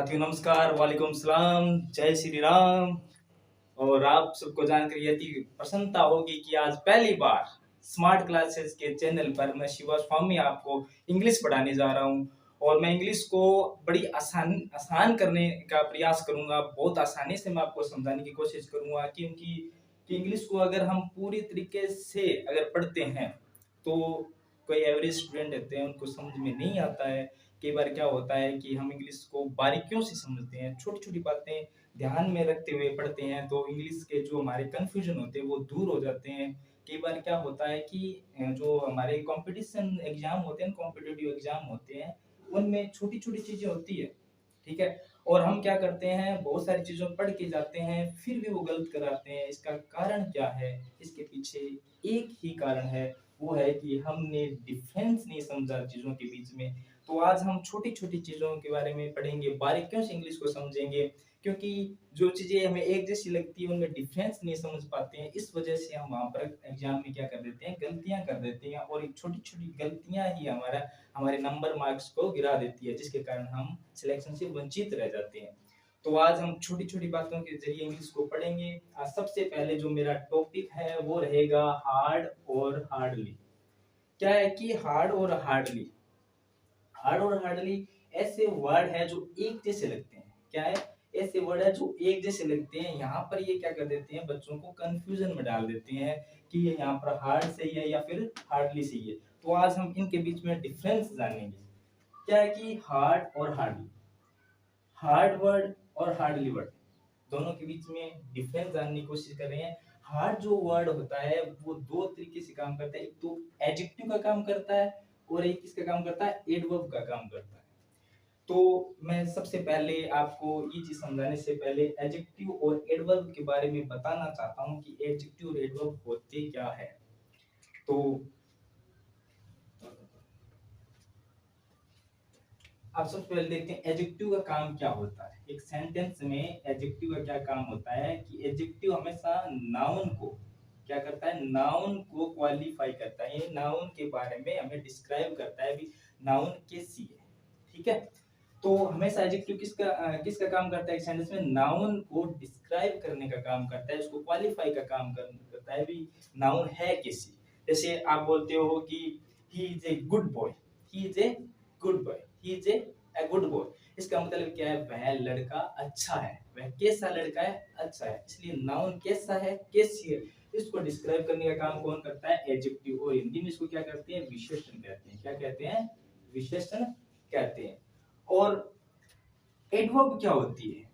साथियों नमस्कार, वालेकुम सलाम, जय श्री राम। और आप सबको जानकर ये अति प्रसन्नता होगी कि आज पहली बार स्मार्ट क्लासेस के चैनल पर मैं शिवा स्वामी आपको इंग्लिश पढ़ाने जा रहा हूँ। और मैं इंग्लिश को बड़ी आसान करने का प्रयास करूंगा। बहुत आसानी से मैं आपको समझाने की कोशिश करूंगा, क्योंकि इंग्लिश को अगर हम पूरी तरीके से अगर पढ़ते हैं तो कोई एवरेज स्टूडेंट रहते हैं उनको समझ में नहीं आता है। कई बार क्या होता है कि हम इंग्लिश को बारीकियों से समझते हैं, छोटी छोटी बातें ध्यान में रखते हुए पढ़ते हैं, तो इंग्लिश के जो हमारे कंफ्यूजन होते हैं वो दूर हो जाते हैं। कई बार क्या होता है कि जो हमारे कंपटीशन एग्जाम होते हैं, कॉम्पिटिटिव एग्जाम होते हैं, उनमें छोटी छोटी चीजें होती है, ठीक है। और हम क्या करते हैं, बहुत सारी चीजों पढ़ के जाते हैं, फिर भी वो गलत कराते हैं। इसका कारण क्या है? इसके पीछे एक ही कारण है, वो है कि हमने डिफरेंस नहीं समझा चीजों के बीच में। तो आज हम छोटी छोटी चीजों के बारे में पढ़ेंगे, बारीकियों से इंग्लिश को समझेंगे, क्योंकि जो चीजें हमें एक जैसी लगती है उनमें डिफरेंस नहीं समझ पाते हैं। इस वजह से हम वहां पर एग्जाम में क्या कर देते हैं, गलतियां कर देते हैं, और एक छोटी छोटी गलतियां ही हमारे नंबर मार्क्स को गिरा देती है, जिसके कारण हम सिलेक्शन से वंचित रह जाते हैं। तो आज हम छोटी छोटी बातों के जरिए इंग्लिश को पढ़ेंगे। आज सबसे पहले जो मेरा टॉपिक है वो रहेगा हार्ड और हार्डली। क्या है कि हार्ड और हार्डली ऐसे वर्ड है जो एक जैसे लगते हैं। क्या है? ऐसे वर्ड है जो एक जैसे लगते हैं। यहाँ पर ये क्या कर देते हैं, बच्चों को कंफ्यूजन में डाल देते हैं कि ये यहाँ पर हार्ड सही है या फिर हार्डली सही है। तो आज हम इनके बीच में डिफरेंस जानेंगे। क्या है कि हार्ड और हार्डली, हार्ड वर्ड और हार्डली वर्ड, दोनों के बीच में डिफरेंस जानने की कोशिश कर रहे हैं। हार्ड जो वर्ड होता है वो दो तरीके से काम करता है। एक तो एडजेक्टिव का काम करता है, और एक किसका काम करता है, एडवर्ब का काम करता है। तो मैं सबसे पहले आपको ये चीज समझाने से पहले एडजेक्टिव और एडवर्ब के बारे में बताना चाहता हूँ कि एडजेक्टिव और एडवर्ब होते क्या है। तो आप सबसे पहले देखते हैं एडजेक्टिव का काम क्या होता है। एक सेंटेंस में एडजेक्टिव का क्या काम होता है कि एडजेक्टिव हमेशा नाउन को क्या करता है, नाउन को क्वालिफाई करता है। ये नाउन के बारे में हमें डिस्क्राइब करता है भी नाउन कैसी है, ठीक है। तो हमेशा एडजेक्टिव किसका काम करता है, एक सेंटेंस में नाउन को डिस्क्राइब करने का काम करता है, उसको क्वालिफाई का काम करता है भी नाउन है कैसी। जैसे आप बोलते हो कि he is a good boy, he is a good boy, he is a good boy. इसका मतलब क्या है, वह लड़का अच्छा है, वह कैसा लड़का है, अच्छा है। इसलिए नाउन कैसा है, कैसी है, इसको डिस्क्राइब करने का काम कौन करता है, एडजेक्टिव। और हिंदी में इसको क्या कहते हैं, विशेषण कहते हैं। क्या कहते हैं, विशेषण कहते हैं। और एडवर्ब क्या होती है,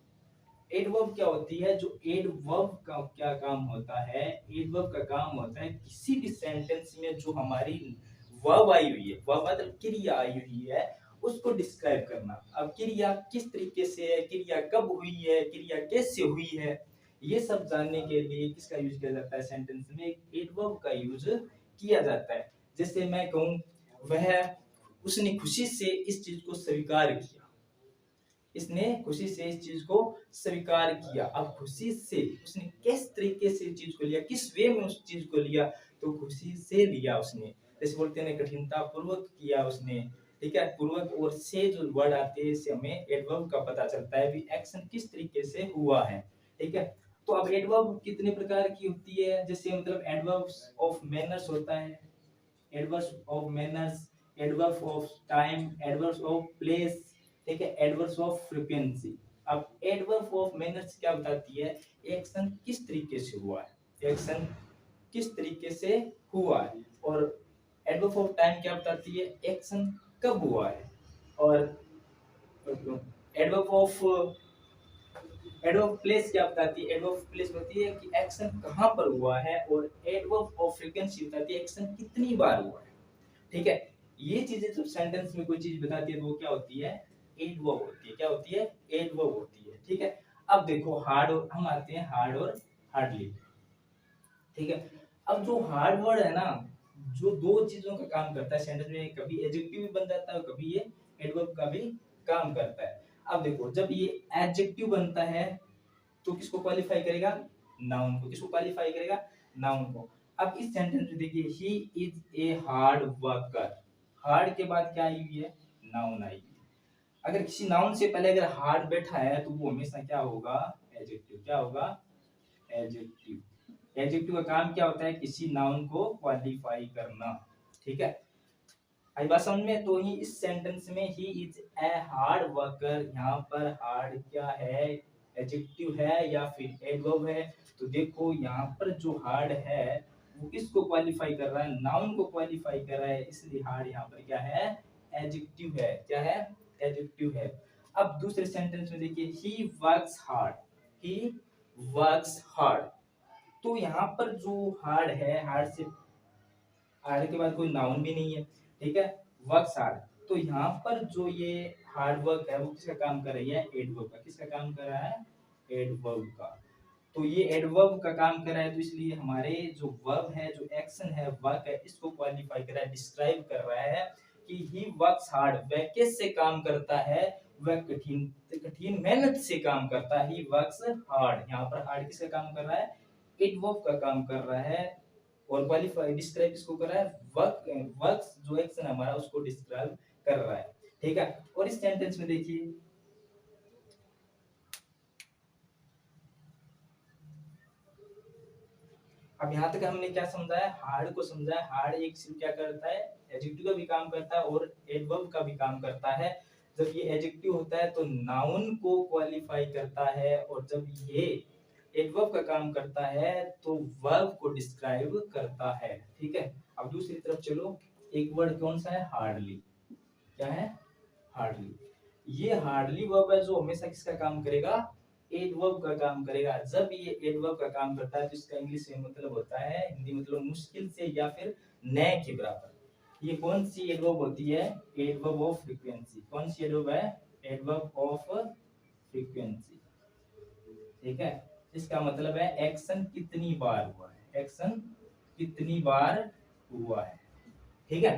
एडवर्ब क्या होती है, जो एडवर्ब का क्या काम होता है, एडवर्ब का काम होता है किसी भी सेंटेंस में जो हमारी वर्ब आई हुई है, वर्ब मतलब क्रिया आई हुई है, उसको डिस्क्राइब करना। अब क्रिया किस तरीके से है, क्रिया कब हुई है, क्रिया कैसे हुई है, ये सब जानने के लिए किसका यूज किया जाता है, सेंटेंस में एडवर्ब का यूज किया जाता है। जैसे मैं कहूँ, वह उसने खुशी से इस चीज को स्वीकार किया, इसने खुशी से इस चीज को स्वीकार किया। अब खुशी से उसने किस तरीके से चीज को लिया, किस वे में उस चीज को लिया, तो खुशी से लिया उसने। जैसे बोलते हैं कठिनता पूर्वक किया उसने, ठीक है। पूर्वक और से जो वर्ड आते हैं इससे हमें एडवर्ब का पता चलता है भी एक्शन किस तरीके से हुआ है, ठीक है। तो अब एडवर्ब कितने प्रकार की होती है, जैसे मतलब एडवर्ब्स ऑफ मैनर्स होता है, adverbs of manners, adverb of time, adverbs of place, ठीक है, एडवर्ब्स ऑफ फ्रीक्वेंसी। अब एडवर्ब ऑफ मैनर्स क्या बताती है, एक्शन किस तरीके से हुआ है, एक्शन किस तरीके से हुआ है। और एडवर्ब ऑफ टाइम क्या बताती है, एक्शन कब हुआ है। और एडवर्ब ऑफ एडवर्ब प्लेस क्या बताती है, एडवर्ब प्लेस बताती है कि एक्शन कहाँ पर हुआ है। और एडवर्ब ऑफ फ्रीक्वेंसी बताती है एक्शन कितनी बार हुआ है, ठीक है। ये चीजें जब सेंटेंस में कोई चीज बताती है तो वो क्या होती है, एडवर्ब होती है। क्या होती है, एडवर्ब होती है, ठीक है। अब देखो हार्ड, हम आते हैं हार्ड और हार्डली, ठीक है। अब जो हार्ड वर्ड है ना, जो दो चीजों का काम करता है सेंटेंस में, कभी एडजेक्टिव भी बन जाता है, कभी ये एडवर्ब का भी काम करता है। अब देखो जब ये एडजेक्टिव बनता है तो किसको क्वालिफाई करेगा, नाउन को। किसको क्वालिफाई करेगा, नाउन को। अब इस सेंटेंस में देखिए, he is a hard worker, hard के बाद क्या आई हुई है, नाउन आई हुई है। अगर किसी नाउन से पहले अगर हार्ड बैठा है तो वो हमेशा क्या होगा, एडजेक्टिव। क्या होगा, एडजेक्टिव। एडजेक्टिव का काम क्या होता है, किसी नाउन को क्वालिफाई करना। ठीक है, आई बात समझ में। तो ही इस सेंटेंस में he is a hard worker, यहाँ पर हार्ड क्या है, एडजेक्टिव है या फिर एडवर्ब है। तो देखो यहाँ पर जो हार्ड है वो किसको क्वालिफाई कर रहा है, नाउन को क्वालिफाई कर रहा है, इसलिए हार्ड यहाँ पर क्या है, एडजेक्टिव है। क्या है, एडजेक्टिव है। अब दूसरे सेंटेंस में देखिए, he works hard, he works hard. तो यहाँ पर जो हार्ड है, हार्ड से, हार्ड के बाद कोई नाउन भी नहीं है। ठीक है, वर्क्स हार्ड। तो यहाँ पर जो ये हार्ड वर्क है वो किसका काम कर रही है, एडवर्ब का। किसका काम कर रहा है, एडवर्ब का। तो ये एडवर्ब का काम कर रहा है, तो इसलिए हमारे जो वर्ब है, जो एक्शन है, वर्क है, इसको क्वालिफाई कर रहा है, डिस्क्राइब कर रहा है कि ही वर्क्स हार्ड, वह कैसे काम करता है, वह कठिन कठिन मेहनत से काम करता है। ही वर्क्स हार्ड, यहाँ पर हार्ड किसका काम कर रहा है, एडवर्ब का काम कर रहा है। और क्वालिफाई डिस्क्राइब किसको कर रहा है, वर्क, वर्क्स जो एक्शन हमारा उसको डिस्क्राइब कर रहा है। ठीक है, और इस सेंटेंस में देखिए, अब यहाँ तक हमने क्या समझा है, हार्ड को समझा है। हार्ड एक सिर्फ क्या करता है, एडजेक्टिव का भी काम करता है और एडवर्ब का भी काम करता है। जब ये एडजेक्टिव होता है तो नाउन को क्वालिफाई करता है, और जब ये एडवर्ब का काम करता है तो वर्ब को डिस्क्राइब करता है। ठीक है, अब दूसरी तरफ चलो, एक वर्ड कौन सा है, हार्डली। क्या है, हार्डली। ये हार्डली वर्ब है जो हमेशा किसका काम करेगा, एडवर्ब का काम करेगा। जब ये एडवर्ब का काम करता है तो इसका इंग्लिश में मतलब होता है, हिंदी मतलब मुश्किल से या फिर न के बराबर। ये कौन सी एडवर्ब होती है, एडवर्ब ऑफ फ्रीक्वेंसी। कौन सी एडवर्ब है, एडवर्ब ऑफ फ्रीक्वेंसी। ठीक है, इसका मतलब है एक्शन कितनी बार हुआ है, एक्शन कितनी बार हुआ है। ठीक है,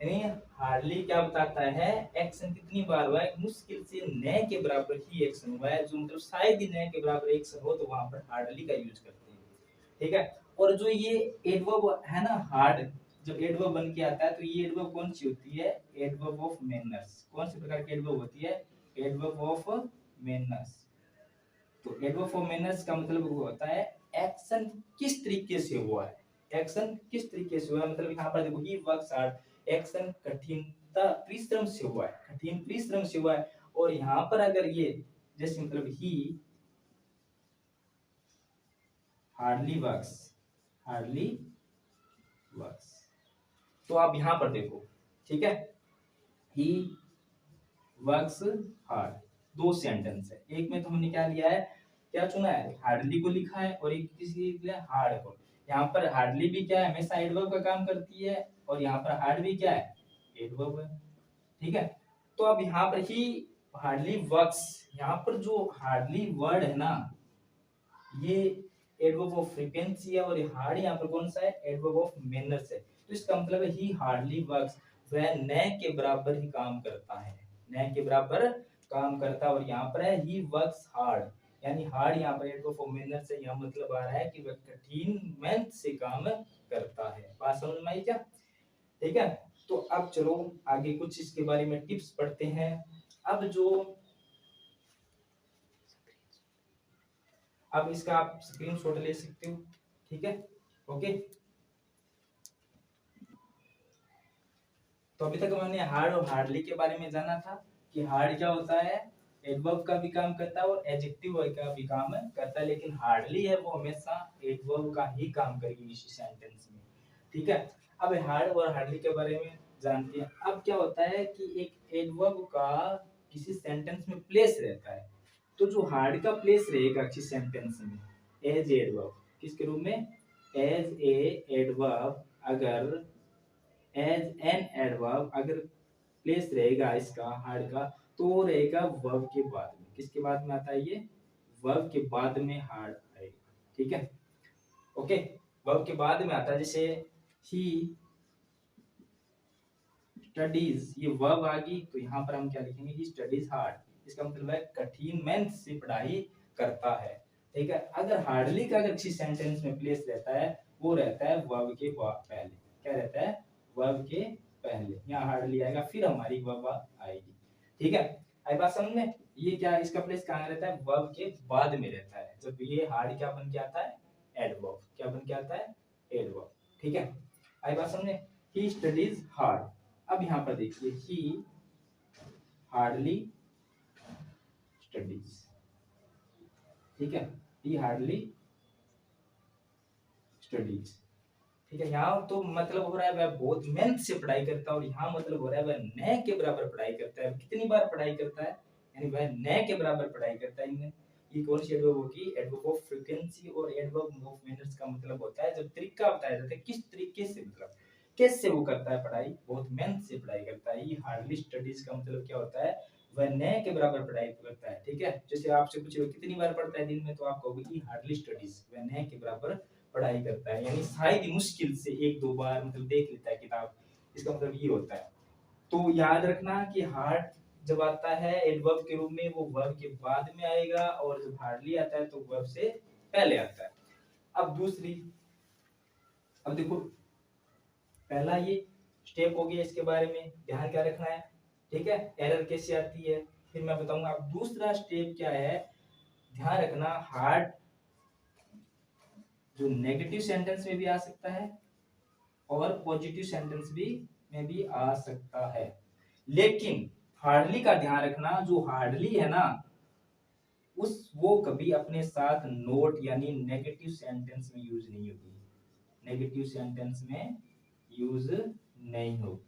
यानी हार्डली क्या बताता है, एक्शन कितनी बार हुआ है, मुश्किल से न के बराबर ही एक्शन हुआ है। जो मतलब शायद ही न के बराबर एक्शन हो तो वहां पर हार्डली का यूज करते हैं। ठीक है, और जो ये एडवर्ब है ना हार्ड, जब एडवर्ब बन के आता है तो ये एडवर्ब कौन सी होती है, एडवर्ब ऑफ मैनर्स। कौन से प्रकार की एडवर्ब होती है, एडवर्ब ऑफ मैनर्स। तो एडवर्ब ऑफ मैनर्स का मतलब वो होता है एक्शन किस तरीके से हुआ है, एक्शन किस तरीके से हुआ है। मतलब यहाँ पर देखो, ही वर्क्स हार्ड, एक्शन कठिनता परिश्रम से हुआ है, कठिन परिश्रम से हुआ है। और यहाँ पर अगर ये जैसे मतलब ही हार्डली वर्क्स, हार्डली वर्क्स, तो आप यहाँ पर देखो। ठीक है, ही वर्क्स हार्ड, दो सेंटेंस है। एक में तो हमने क्या लिया है, क्या चुना है, हार्डली को लिखा है, और एक किसी लिया हार्ड को। यहाँ पर हार्डली भी क्या है, हमेशा एडवर्ब का काम करती है, और यहाँ पर हार्ड भी क्या है, एडवर्ब है। ठीक है, तो अब यहाँ पर ही हार्डली वर्क्स, यहाँ पर जो हार्डली वर्ड है ना, ये एडवर्ब ऑफ फ्रीक्वेंसी है, और ये हार्ड यहाँ पर कौन सा है, एडवर्ब ऑफ मैनर्स है। तो इसका मतलब है ही हार्डली वर्क्स, वह न के बराबर ही काम करता है, न के बराबर काम करता है। और यहाँ पर है ही वर्क्स हार्ड, यानी हार्ड यहाँ पर एडवर्ब ऑफ मैनर्स है। यहाँ मतलब आ रहा है कि वह कठिन मेहनत से काम करता है। बात समझ में आई क्या। ठीक है, तो अब चलो आगे कुछ इसके बारे में टिप्स पढ़ते हैं। अब जो, अब इसका आप स्क्रीनशॉट ले सकते हो। ठीक है, ओके। तो अभी तक मैंने हार्ड और हार्डली के बारे में जाना था कि हार्ड क्या होता है, एडवर्ब का भी काम करता है और एडजेक्टिव का भी काम करता है, लेकिन हार्डली है वो हमेशा एडवर्ब का ही काम करेगी इस सेंटेंस में। ठीक है, अब हार्ड और हार्डली के बारे में जानते हैं। अब क्या होता है कि एक एडवर्ब का किसी सेंटेंस में प्लेस रहता है, तो जो हार्ड का प्लेस रहेगा किसी सेंटेंस में एज एडवर्ब, किसके रूप में, एज ए एडवर्ब, अगर एज एन एडवर्ब अगर प्लेस रहेगा इसका हार्ड का, तो वो रहेगा वर्ब के बाद में। किसके बाद में आता है ये, वर्ब के बाद में हार्ड आएगा। ठीक है, ओके, वर्ब के बाद में आता है। जैसे ही स्टडीज, ये वर्ब आ गई तो यहाँ पर हम क्या लिखेंगे, ही स्टडीज हार्ड। इसका मतलब है कठिन मेहनत से पढ़ाई करता है। ठीक है, अगर हार्डली का अगर किसी सेंटेंस में प्लेस रहता है, वो रहता है वर्ब के पहले। क्या रहता है, वर्ब के पहले। यहाँ हार्डली आएगा फिर हमारी वर्ब आएगी। ठीक है, आई बात समझ में? ये क्या, इसका प्लेस कहाँ रहता है, वर्ब के बाद में रहता है। जब ये हार्ड क्या बन के आता है, एडवर्ब। क्या बन के आता है, एडवर्ब। ठीक है, आई बात समझ में? He studies hard. अब यहाँ पर देखिए, ही हार्डली स्टडीज। ठीक है, ही हार्डली स्टडीज। ठीक है, यहाँ तो मतलब हो रहा है वह बहुत मेहनत से पढ़ाई करता है, और यहाँ मतलब हो रहा है वह न के बराबर पढ़ाई करता है। कितनी बार पढ़ाई करता है, यानी वह न के बराबर पढ़ाई करता है। इनमें ये कौन सी एडवर्ब होगी, एडवर्ब ऑफ फ्रीक्वेंसी और एडवर्ब ऑफ मैनर्स का मतलब होता है जब तरीका बताया जाता है, किस तरीके से, मतलब कैसे वो करता है पढ़ाई, बहुत मेहनत से पढ़ाई करता है। ये हार्डली स्टडीज का मतलब क्या होता है, वह न के बराबर पढ़ाई करता है। ठीक है, जैसे आपसे पूछे कितनी बार पढ़ता है दिन में, तो आप कहोगे कि हार्डली स्टडीज, वह न के बराबर पढ़ाई करता है, यानी शायद ही मुश्किल से एक दो बार मतलब देख लेता है किताब। इसका मतलब ये होता है। तो याद रखना कि हार्ड जब आता है एडवर्ब के रूप में, वो वर्ब के बाद में आएगा, और जब हार्डली आता है तो वर्ब से पहले आता है। अब दूसरी, अब देखो, पहला ये स्टेप हो गया, इसके बारे में ध्यान क्या रखना है। ठीक है, एरर कैसे आती है फिर मैं बताऊंगा। अब दूसरा स्टेप क्या है, ध्यान रखना, हार्ड जो नेगेटिव सेंटेंस में भी आ सकता है और पॉजिटिव सेंटेंस भी में भी आ सकता है, लेकिन हार्डली का ध्यान रखना, जो हार्डली है ना, उस वो कभी अपने साथ नोट यानी नेगेटिव सेंटेंस में यूज नहीं होगी, नेगेटिव सेंटेंस में यूज नहीं हो,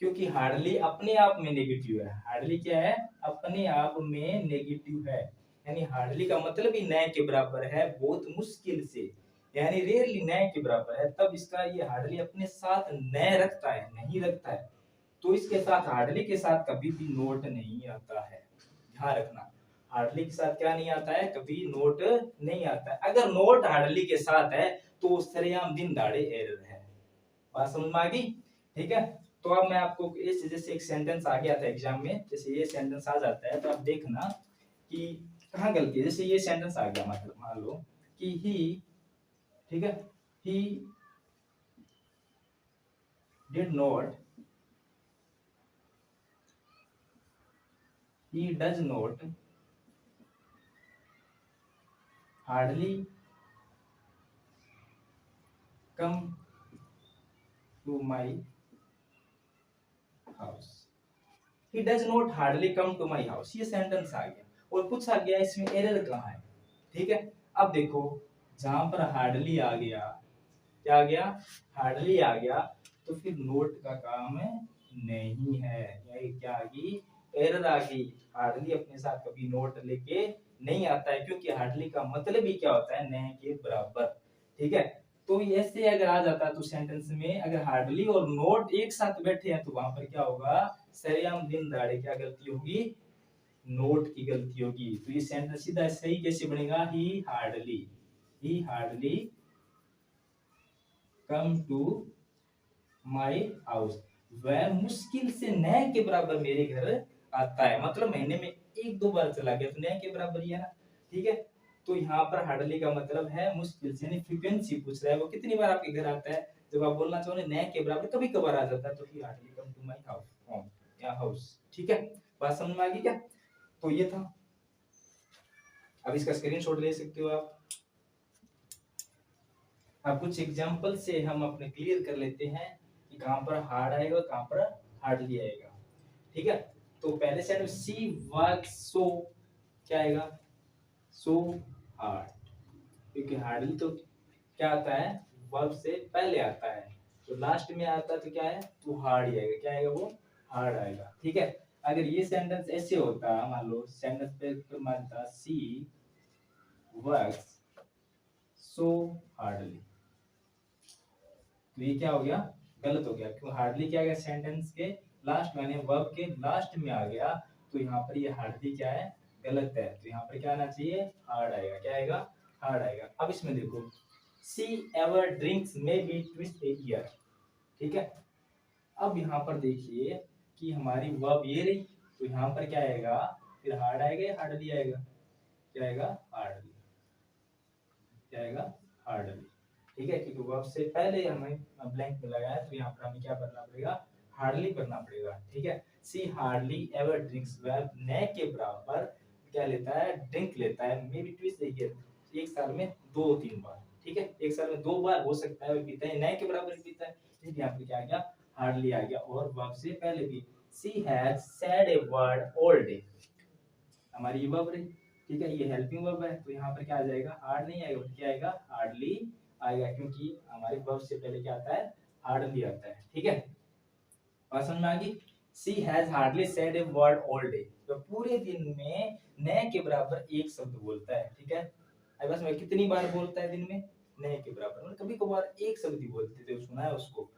क्योंकि हार्डली अपने आप में नेगेटिव है। हार्डली क्या है, अपने आप में नेगेटिव है, यानी हार्डली का मतलब ही न के बराबर है, बहुत मुश्किल से, यानी रेयरली न के बराबर है, तब इसका ये हार्डली अपने साथ न रखता है, नहीं रखता है, तो इसके साथ हार्डली के साथ कभी भी नोट नहीं आता है। ध्यान रखना, हार्डली के साथ क्या नहीं आता है, कभी नोट नहीं आता है। अगर नोट हार्डली के साथ है तो सरेआम दिन दाड़े एरर है। बात समझ में आ गई? ठीक है, तो अब मैं आपको इस, जैसे एक सेंटेंस आ गया था एग्जाम में, जैसे ये सेंटेंस आ जाता है तो आप देखना कि कहाँ गलती है। जैसे ये सेंटेंस आ गया, मतलब मान लो कि ही, ठीक है, he did not, he does not hardly come to my house, he does not hardly come to my house, ये सेंटेंस आ गया और पूछा गया इसमें एरर कहाँ है। ठीक है, अब देखो, जहां पर हार्डली आ गया, क्या आ गया, हार्डली आ गया, तो फिर नोट का काम नहीं है, यही क्या आ गई, एरर आ गई। हार्डली अपने साथ कभी नोट लेके नहीं आता है, क्योंकि हार्डली का मतलब ही क्या होता है, न के बराबर। ठीक है, तो ऐसे अगर आ जाता तो सेंटेंस में अगर हार्डली और नोट एक साथ बैठे हैं तो वहां पर क्या होगा, सरेआम दिन दाड़े क्या गलती होगी, नोट की गलती होगी। तो ये सेंटेंस सीधा सही कैसे बनेगा, he hardly come to my house, वह मुश्किल से न के बराबर मेरे घर आता है, मतलब महीने में एक दो बार चला गया तो न के बराबर ही है ना। ठीक है, तो यहाँ पर हार्डली का मतलब है मुश्किल से, यानी फ्रीक्वेंसी पूछ रहा है, वो कितनी बार आपके घर आता है। जब आप बोलना चाहो न के बराबर कभी कभार आ जाता है, तो he hardly come to my house, home या हाउस। ठीक है, बात समझ में आ गई क्या? तो ये था, अब इसका स्क्रीनशॉट ले सकते हो आप। अब कुछ एग्जांपल से हम अपने क्लियर कर लेते हैं कि कहां पर हार्ड आएगा, कहां पर हार्डली आएगा। ठीक है, तो पहले से सी वर्क सो, क्या आएगा, सो हार्ड, क्योंकि हार्डली तो क्या आता है, वर्ब से पहले आता है, तो लास्ट में आता है तो क्या है, तो हार्ड ही आएगा, क्या आएगा, वो हार्ड आएगा। ठीक है, अगर ये सेंटेंस ऐसे होता, मान लो सेंटेंस पे मानता सी वर्क्स सो हार्डली, तो ये क्या हो गया, गलत हो गया, क्यों, हार्डली क्या गया सेंटेंस के लास्ट में, वर्ब के लास्ट में आ गया, तो यहाँ पर ये हार्डली क्या है, गलत है, तो यहाँ पर क्या आना चाहिए, हार्ड आएगा, क्या आएगा, हार्ड आएगा। अब इसमें देखो, she ever drinks maybe twice a year. ठीक है, अब यहाँ पर देखिए कि हमारी वर्ब ये रही, तो यहाँ पर क्या आएगा, फिर हार्ड आएगा या हार्डली आएगा, क्या आएगा, हार्डली, क्या आएगा, हार्डली। ठीक है, क्योंकि वर्ब से पहले हमें ब्लैंक में लगाया, तो यहाँ पर हमें क्या करना पड़ेगा, हार्डली करना पड़ेगा, ठीक है। सी हार्डली एवर ड्रिंक्स वेल, न के बराबर क्या लेता है, ड्रिंक लेता है, may be twice a year, एक साल में 2-3 बार, ठीक है, एक साल में 2 बार हो सकता है वो पीता है, न के बराबर पीता है, इसलिए यहाँ पे क्या आ गया, हार्डली आ गया। और वर्ब से पहले भी, she has said a word all day, हमारी ये वर्ब रही, ठीक है, ये हेल्पिंग वर्ब है, तो यहाँ पर क्या आ जाएगा, हार्ड नहीं आएगा, क्या आएगा, हार्डली आएगा, क्योंकि हमारे वर्ब से पहले क्या आता है, हार्डली आता है, ठीक है। बात समझ में आ गई। She has hardly said a word all day, तो पूरे दिन में न के बराबर एक शब्द बोलता है, ठीक है। अब बस मैं कितनी बार बोलता है दिन में, न के बराबर, मतलब कभी कभार एक शब्द ही बोलते थे, सुना है उसको।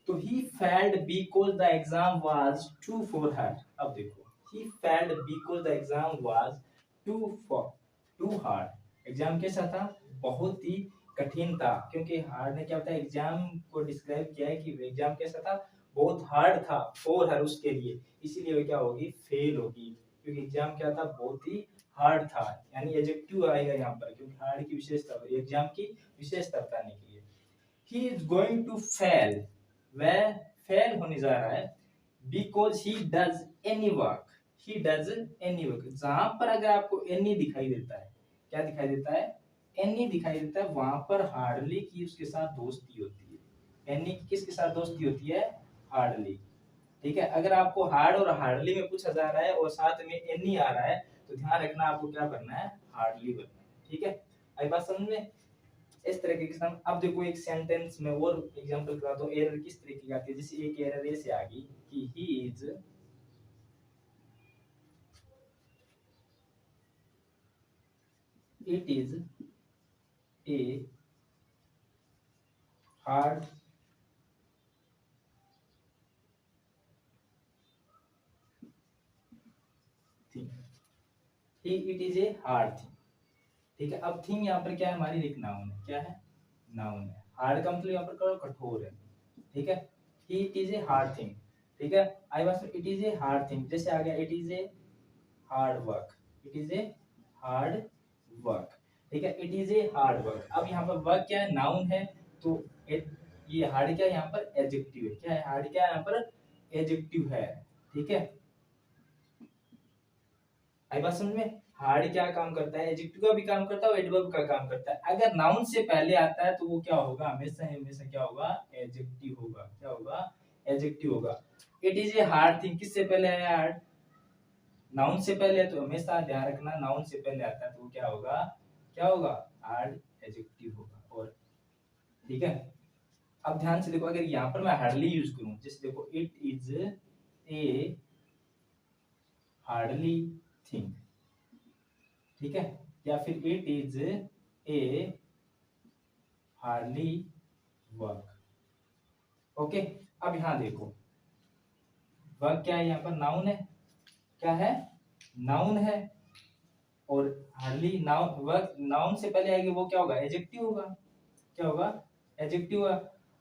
तो he failed because the exam was too for her, अब देखो, he failed because the exam was too hard, exam कैसा था, बहुत ही कठिन था, क्योंकि हार्ड ने क्या होता है, एग्जाम को डिस्क्राइब किया है कि एग्जाम कैसा था, बहुत हार्ड था फॉर हर, उसके लिए, इसीलिए वो क्या होगी, फेल होगी, क्योंकि एग्जाम क्या था, बहुत ही हार्ड था, यानी एडजेक्टिव आएगा यहाँ पर, क्योंकि हार्ड की विशेषता, एग्जाम की विशेषता बताने के लिए। he is going to fail, वह फेल होने जा रहा है, because he does any work, he does any work, जहां पर अगर आपको any दिखाई देता है, क्या दिखाई देता है, any दिखाई देता है, वहां पर हार्डली की उसके साथ दोस्ती होती है, any किसके साथ दोस्ती होती है, हार्डली, ठीक है। अगर आपको हार्ड और हार्डली में पूछा जा रहा है और साथ में any आ रहा है, तो ध्यान रखना आपको क्या करना है, हार्डली बनना है, ठीक है। आई बात समझ में, इस तरह के एग्जाम। अब देखो एक सेंटेंस में और एग्जांपल करा दो, एरर किस तरीके की आती है, जैसे एक एरर ऐसे आ गई कि he is it is a hard thing, he it is a hard thing, ठीक है। अब थिंग यहाँ पर क्या है, हमारी एक नाउन है, क्या है, नाउन है, हार्ड का मतलब यहाँ पर करो कठोर है, ठीक है। He it is a hard thing, ठीक है। I was it is a hard thing, जैसे आ गया it is a hard work, it is a hard work, ठीक है, it is a hard work. अब यहाँ पर वर्क क्या है, नाउन है, तो ये हार्ड क्या है, यहाँ पर एडजेक्टिव है, क्या है, हार्ड क्या है, यहाँ पर एडजेक्टिव है, ठीक है। आई बात समझ में, हार्ड क्या काम करता है, एडजेक्टिव का भी काम करता है और एडवर्ब का काम करता है। अगर नाउन से पहले आता है तो वो क्या होगा, हमेशा हमेशा क्या होगा, एडजेक्टिव होगा, क्या होगा, एडजेक्टिव होगा। It is a hard thing, किससे पहले आया, हार्ड, नाउन से पहले, तो हमेशा ध्यान रखना नाउन से पहले आता है तो वो क्या होगा, क्या होगा, हार्ड एडजेक्टिव होगा। और ठीक है, अब ध्यान से देखो, अगर यहाँ पर मैं हार्डली यूज करूं, जैसे देखो it is A hardly thing, ठीक है, या फिर it is A hardly work, okay. अब यहाँ देखो, वर्क क्या है, यहाँ पर नाउन है, क्या है, नाउन है, और हार्डली नाउन, वर्क नाउन से पहले आएगी, वो क्या होगा, एडजेक्टिव होगा, क्या होगा, एडजेक्टिव होगा।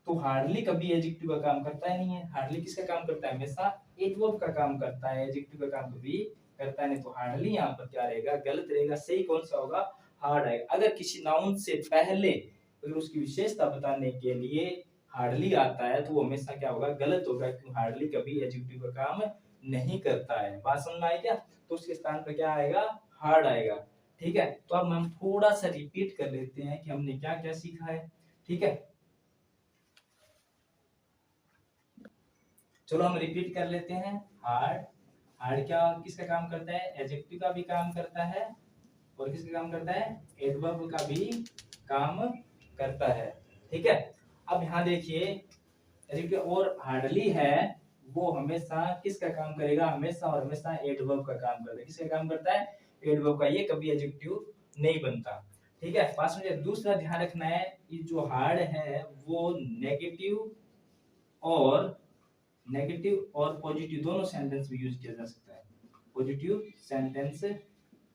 तो हार्डली कभी एडजेक्टिव का काम करता है नहीं है, हार्डली किसका काम करता है, हमेशा एडवर्ब का काम करता है, एडजेक्टिव का काम कभी करता नहीं। तो हार्डली यहाँ पर क्या रहेगा, गलत रहेगा, सही कौन सा होगा, हार्ड आएगा। अगर किसी नाउन से पहले अगर उसकी विशेषता बताने के लिए हार्डली आता है तो वो हमेशा क्या होगा, गलत होगा, क्योंकि हार्डली कभी एडजेक्टिव का काम नहीं करता है। बात समझ में आई क्या, तो उसके स्थान पर क्या आएगा, हार्ड आएगा, ठीक है। तो अब हम थोड़ा सा रिपीट कर लेते हैं कि हमने क्या क्या सीखा है, ठीक है। चलो हम रिपीट कर लेते हैं। हार्ड, हार्ड क्या किसका काम करता है, एडजेक्टिव का भी काम करता है, और किसका काम करता है, एडवर्ब का भी काम करता है, ठीक है। अब यहाँ देखिए, एडजेक्टिव और हार्डली है, वो हमेशा किसका काम करेगा, हमेशा और हमेशा एडवर्ब का काम करता है, किसका काम करता है, एडवर्ब का, ये कभी एडजेक्टिव नहीं बनता, ठीक है। पास में दूसरा ध्यान रखना है, ये जो हार्ड है वो नेगेटिव और पॉजिटिव दोनों सेंटेंस में यूज किया जा सकता है, पॉजिटिव सेंटेंस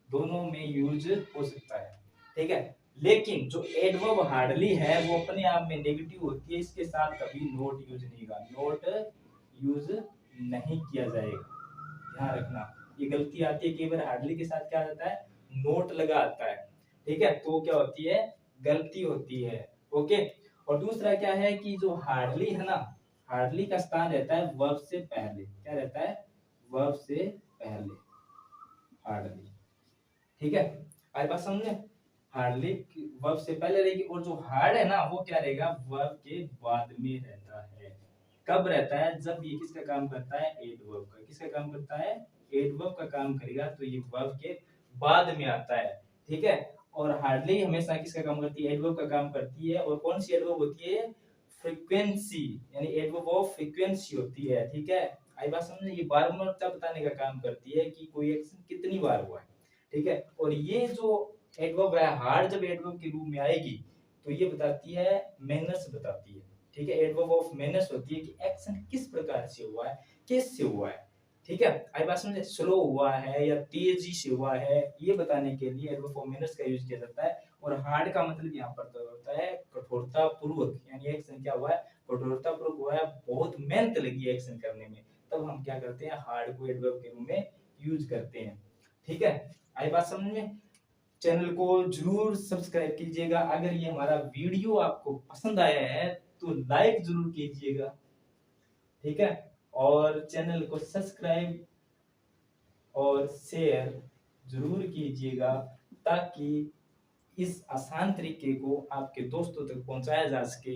दोनों में यूज हो सकता है, ठीक है। लेकिन जो एडवर्ब हार्डली है वो अपने आप में नेगेटिव होती है, इसके साथ कभी नोट यूज नहीं होगा, नोट यूज नहीं किया जाएगा, ध्यान रखना। ये गलती आती है, कई बार हार्डली के साथ क्या आता है, नोट लगा आता है, ठीक है, तो क्या होती है, गलती होती है, ओके। और दूसरा क्या है कि जो हार्डली है ना, हार्डली का स्थान रहता है वर्ब से पहले। क्या रहता है? वर्ब से पहले, हार्डली। ठीक है, आई बात समझे? हार्डली वर्ब से पहले रहेगी, और जो हार्ड है ना वो क्या रहेगा? वर्ब के बाद में रहता है। कब रहता है? जब ये किसका काम करता है? एडवर्ब का। किसका काम करता है? एडवर्ब का काम करेगा, तो ये वर्ब के बाद में आता है। ठीक है, और हार्डली हमेशा किसका काम करती है? एडवर्ब का काम करती है। और कौन सी एडवर्ब होती है? फ्रीक्वेंसी, यानी एडवर्ब ऑफ फ्रीक्वेंसी होती है। ठीक है, आई बात समझे? ये बारंबारता बताने का काम करती है कि कोई एक्शन कितनी बार हुआ है। ठीक है, और ये जो एडवर्ब है हार्ड, जब एडवर्ब के रूप में आएगी तो ये बताती है, मैनर्स बताती है। ठीक है, एडवर्ब ऑफ मैनर्स होती है कि एक्शन किस प्रकार से हुआ है, कैसे हुआ है। ठीक है, आई बात समझे? स्लो हुआ है या तेजी से हुआ है, ये बताने के लिए एडवर्ब ऑफ मैनर्स का यूज किया जाता है। और हार्ड का मतलब यहाँ पर तो होता है कठोरता पूर्वक, यानी एक्शन क्या हुआ है? कठोरता पूर्वक हुआ है, बहुत मेहनत लगी है एक्शन करने में, तब हम क्या करते हैं? हार्ड को एडवर्ब के रूप में यूज करते हैं। ठीक है, आई बात समझ में? चैनल को जरूर सब्सक्राइब कीजिएगा। अगर ये हमारा वीडियो आपको पसंद आया है तो लाइक जरूर कीजिएगा। ठीक है, और चैनल को सब्सक्राइब और शेयर जरूर कीजिएगा, ताकि इस आसान तरीके को आपके दोस्तों तक पहुंचाया जा सके।